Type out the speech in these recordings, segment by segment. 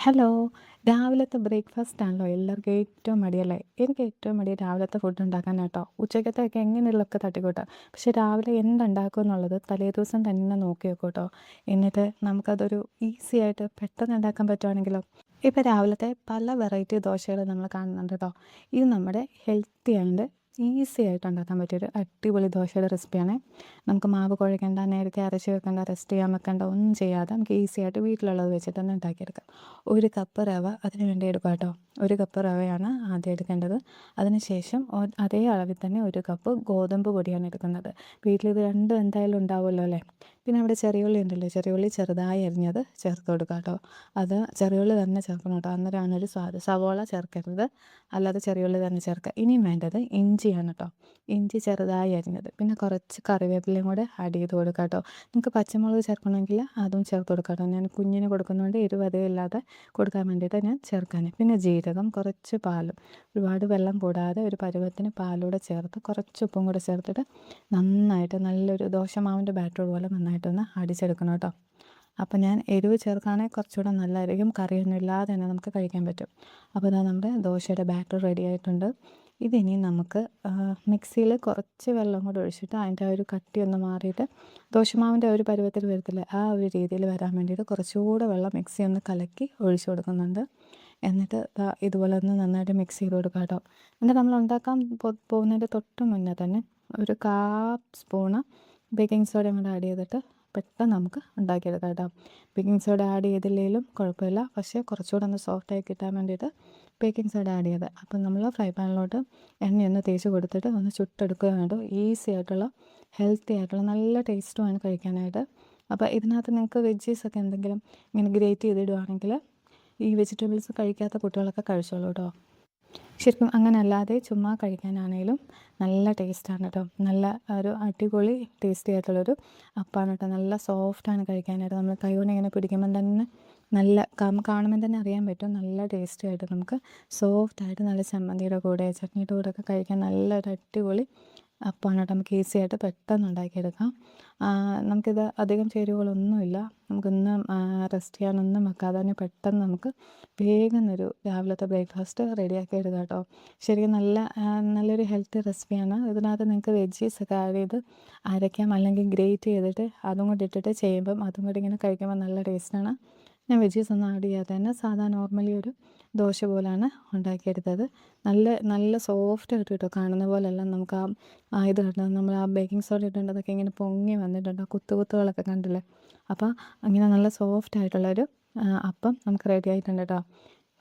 Hello. രാവിലത്തെ breakfast ആണല്ലോ എല്ലാവർക്കും ഏറ്റവും മടിയല്ലേ? എനിക്ക് ഏറ്റവും മടി രാവിലത്തെ ഫുഡ് ഉണ്ടാക്കാനാട്ടോ. ഉച്ചക്കത്തെയൊക്കെ എങ്ങനെയുള്ളതൊക്കെ തട്ടിക്കൂട്ടാം. പക്ഷേ രാവിലെ എന്തുണ്ടാക്കും എന്നുള്ളത് തലേദിവസം തന്നെ നോക്കി വെക്കും കേട്ടോ. എന്നിട്ട് നമുക്കതൊരു ഈസി ആയിട്ട് പെട്ടെന്ന് ഉണ്ടാക്കാൻ പറ്റുവാണെങ്കിലോ. ഇപ്പോൾ രാവിലത്തെ പല വെറൈറ്റി ദോശകൾ നമ്മൾ കാണുന്നുണ്ട് കേട്ടോ. ഇത് നമ്മുടെ ഹെൽത്തി ആൻഡ് ഈസി ആയിട്ട് ഉണ്ടാക്കാൻ പറ്റിയൊരു അടിപൊളി ദോശയുടെ റെസിപ്പിയാണ്. നമുക്ക് മാവ് കുഴക്കേണ്ട, നേരത്തെ അരച്ച് വെക്കേണ്ട, റെസ്റ്റ് ചെയ്യാൻ വെക്കേണ്ട ഒന്നും ചെയ്യാതെ നമുക്ക് ഈസി ആയിട്ട് വീട്ടിലുള്ളത് വെച്ചിട്ട് തന്നെ ഉണ്ടാക്കിയെടുക്കാം. 1 കപ്പ് റവ അതിന് വേണ്ടി എടുക്കുക കേട്ടോ. 1 കപ്പ് റവയാണ് ആദ്യം എടുക്കേണ്ടത്. അതിനുശേഷം അതേ അളവിൽ തന്നെ 1 കപ്പ് ഗോതമ്പ് പൊടിയാണ് എടുക്കുന്നത്. വീട്ടിലിത് രണ്ടും എന്തായാലും ഉണ്ടാവുമല്ലോ അല്ലേ. പിന്നെ അവിടെ ചെറിയുള്ളി ഉണ്ടല്ലോ, ചെറിയുള്ളി ചെറുതായി അരിഞ്ഞത് ചേർത്ത് കൊടുക്കുക കേട്ടോ. അത് ചെറിയുള്ളി തന്നെ ചേർക്കണം കേട്ടോ, അന്നേരമാണ് ഒരു സ്വാദ്. സവോള ചേർക്കരുത്, അല്ലാതെ ചെറിയുള്ളി തന്നെ ചേർക്കുക. ഇനിയും വേണ്ടത് ഇഞ്ചിയാണ് കേട്ടോ. ഇഞ്ചി ചെറുതായി അരിഞ്ഞത്, പിന്നെ കുറച്ച് കറിവേപ്പിലയും കൂടെ ആഡ് ചെയ്ത് കൊടുക്കുക കേട്ടോ. നിങ്ങൾക്ക് പച്ചമുളക് ചേർക്കണമെങ്കിൽ അതും ചേർത്ത് കൊടുക്കാം കേട്ടോ. ഞാൻ കുഞ്ഞിന് കൊടുക്കുന്നതുകൊണ്ട് എരിവ് അധികം ഇല്ലാതെ കൊടുക്കാൻ വേണ്ടിയിട്ട് ഞാൻ ചേർക്കാൻ. പിന്നെ ജീരകം, കുറച്ച് പാലും, ഒരുപാട് വെള്ളം കൂടാതെ ഒരു പരുവത്തിന് പാലൂടെ ചേർത്ത് കുറച്ച് ഉപ്പും കൂടെ ചേർത്തിട്ട് നന്നായിട്ട് നല്ലൊരു ദോശമാവിൻ്റെ ബാറ്റർ പോലെ നന്നായിട്ടൊന്ന് അടിച്ചെടുക്കണം കേട്ടോ. അപ്പോൾ ഞാൻ എരിവ് ചേർക്കുകയാണെങ്കിൽ കുറച്ചുകൂടെ നല്ലതായിരിക്കും. കറിയൊന്നും ഇല്ലാതെ തന്നെ നമുക്ക് കഴിക്കാൻ പറ്റും. അപ്പോൾ ഇതാ നമ്മുടെ ദോശയുടെ ബാറ്റർ റെഡി ആയിട്ടുണ്ട്. ഇതിനി നമുക്ക് മിക്സിയിൽ കുറച്ച് വെള്ളം കൂടെ ഒഴിച്ചിട്ട് അതിൻ്റെ ആ ഒരു കട്ടിയൊന്ന് മാറിയിട്ട് ദോശമാവിൻ്റെ ഒരു പരുവത്തിൽ വരത്തില്ല, ആ ഒരു രീതിയിൽ വരാൻ വേണ്ടിയിട്ട് കുറച്ചുകൂടെ വെള്ളം മിക്സി ഒന്ന് കലക്കി ഒഴിച്ച് കൊടുക്കുന്നുണ്ട്. എന്നിട്ട് ഇതുപോലെ ഒന്ന് നന്നായിട്ട് മിക്സ് ചെയ്ത് കൊടുക്കുക കേട്ടോ. എന്നിട്ട് നമ്മൾ ഉണ്ടാക്കാൻ പോകുന്നതിൻ്റെ തൊട്ട് മുന്നേ തന്നെ ഒരു 1/4 സ്പൂണ് ബേക്കിംഗ് സോഡയും കൂടെ ആഡ് ചെയ്തിട്ട് പെട്ടെന്ന് നമുക്ക് ഉണ്ടാക്കിയെടുക്കാം കേട്ടോ. ബേക്കിംഗ് സോഡ ആഡ് ചെയ്തില്ലെങ്കിലും കുഴപ്പമില്ല, പക്ഷേ കുറച്ചുകൂടെ ഒന്ന് സോഫ്റ്റായി കിട്ടാൻ വേണ്ടിയിട്ട് ബേക്കിംഗ് സോഡ ആഡ് ചെയ്ത് അപ്പോൾ നമ്മൾ ഫ്രൈ പാനിലോട്ട് എണ്ണയൊന്ന് തേച്ച് കൊടുത്തിട്ട് ഒന്ന് ചുട്ടെടുക്കുക വേണ്ടു. ഈസി ആയിട്ടുള്ള ഹെൽത്തി ആയിട്ടുള്ള നല്ല ടേസ്റ്റുമാണ് കഴിക്കാനായിട്ട്. അപ്പോൾ ഇതിനകത്ത് നിങ്ങൾക്ക് വെജീസൊക്കെ എന്തെങ്കിലും ഇങ്ങനെ ഗ്രേറ്റ് ചെയ്തിടുവാണെങ്കിൽ ഈ വെജിറ്റബിൾസ് കഴിക്കാത്ത കുട്ടികളൊക്കെ കഴിച്ചോളൂ കേട്ടോ. ശരിക്കും അങ്ങനെ അല്ലാതെ ചുമ്മാ കഴിക്കാനാണേലും നല്ല ടേസ്റ്റാണ് കേട്ടോ. നല്ല ഒരു അടിപൊളി ടേസ്റ്റി ആയിട്ടുള്ളൊരു അപ്പമാണ് കേട്ടോ. നല്ല സോഫ്റ്റാണ് കഴിക്കാനായിട്ട്. നമ്മൾ കൈ കൊണ്ട് ഇങ്ങനെ പിടിക്കുമ്പം തന്നെ നല്ല കാണുമ്പം തന്നെ അറിയാൻ പറ്റും, നല്ല ടേസ്റ്റി ആയിട്ട് നമുക്ക് സോഫ്റ്റായിട്ട് നല്ല ചമ്മന്തിയുടെ കൂടെ ചട്നിയുടെ കൂടെ ഒക്കെ കഴിക്കാൻ നല്ലൊരു അടിപൊളി അപ്പമാണ് കേട്ടോ. നമുക്ക് ഈസി ആയിട്ട് പെട്ടെന്ന് ഉണ്ടാക്കിയെടുക്കാം. നമുക്കിത് അധികം ചേരുവകളൊന്നുമില്ല. നമുക്കൊന്ന് റെസ്റ്റ് ചെയ്യാനൊന്നും വെക്കാതെ തന്നെ പെട്ടെന്ന് നമുക്ക് വേഗം ഒരു രാവിലത്തെ ബ്രേക്ക്ഫാസ്റ്റ് റെഡിയാക്കി എടുക്കാം കേട്ടോ. ശരിക്കും നല്ലൊരു ഹെൽത്തി റെസിപ്പിയാണ്. ഇതിനകത്ത് നിങ്ങൾക്ക് വെജീസൊക്കെ ആഡ് ചെയ്ത് അരയ്ക്കാം, അല്ലെങ്കിൽ ഗ്രേറ്റ് ചെയ്തിട്ട് അതും കൂടി ഇട്ടിട്ട് ചെയ്യുമ്പം അതും കൂടി ഇങ്ങനെ കഴിക്കുമ്പോൾ നല്ല ടേസ്റ്റാണ്. ഞാൻ വെജീസ് ഒന്നും ആഡ് ചെയ്യാതെ തന്നെ സാധാ നോർമലി ഒരു ദോശ പോലെയാണ് ഉണ്ടാക്കിയെടുത്തത്. നല്ല സോഫ്റ്റ് ആയിട്ട് കേട്ടോ. കാണുന്ന പോലെയല്ല, നമുക്ക് ഇത് കണ്ടോ, നമ്മൾ ആ ബേക്കിംഗ് സോഡ ഇട്ടേണ്ടതൊക്കെ ഇങ്ങനെ പൊങ്ങി വന്നിട്ടുണ്ട്, കുത്തുകളൊക്കെ കണ്ടില്ലേ. അപ്പോൾ അങ്ങനെ നല്ല സോഫ്റ്റ് ആയിട്ടുള്ളൊരു അപ്പം നമുക്ക് റെഡി ആയിട്ടുണ്ട് കേട്ടോ.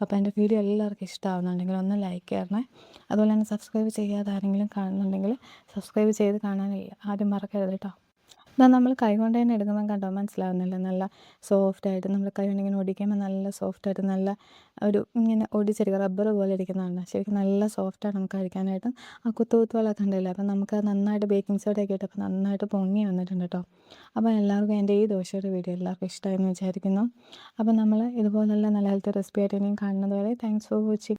അപ്പോൾ എൻ്റെ വീഡിയോ എല്ലാവർക്കും ഇഷ്ടമാവുന്നുണ്ടെങ്കിൽ ഒന്ന് ലൈക്ക് ചെയ്യണേ. അതുപോലെ തന്നെ സബ്സ്ക്രൈബ് ചെയ്യാതെ ആരെങ്കിലും കാണുന്നുണ്ടെങ്കിൽ സബ്സ്ക്രൈബ് ചെയ്ത് കാണാൻ ആരും മറക്കരുത് കേട്ടോ. എന്നാൽ നമ്മൾ കൈ കൊണ്ട് തന്നെ എടുക്കുമ്പോൾ കണ്ടോ മനസ്സിലാവുന്നില്ല, നല്ല സോഫ്റ്റായിട്ട് നമ്മൾ കൈ കൊണ്ട് ഇങ്ങനെ ഒടിക്കുമ്പോൾ നല്ല സോഫ്റ്റായിട്ട് നല്ല ഒരു ഇങ്ങനെ ഒടിച്ചെടുക്കുക, റബ്ബർ പോലെ ഇരിക്കുന്നതാണ്. ശരിക്കും നല്ല സോഫ്റ്റാണ് നമുക്ക് കഴിക്കാനായിട്ട്. ആ കുത്തുകളൊക്കെ ഉണ്ടല്ലോ, അപ്പം നമുക്ക് നന്നായിട്ട് ബേക്കിംഗ് സോഡയൊക്കെ ഇട്ടപ്പോൾ നന്നായിട്ട് പൊങ്ങി വന്നിട്ടുണ്ട് കേട്ടോ. അപ്പോൾ എല്ലാവർക്കും എൻ്റെ ഈ ദോശയുടെ വീഡിയോ എല്ലാവർക്കും ഇഷ്ടമായെന്ന് വിചാരിക്കുന്നു. അപ്പോൾ നമ്മൾ ഇതുപോലുള്ള നല്ല ഹെൽത്തി റെസിപ്പി ആയിട്ട് ഇനിയും കാണുന്നത് വരെ താങ്ക്സ് ഫോർ വാച്ചിങ്.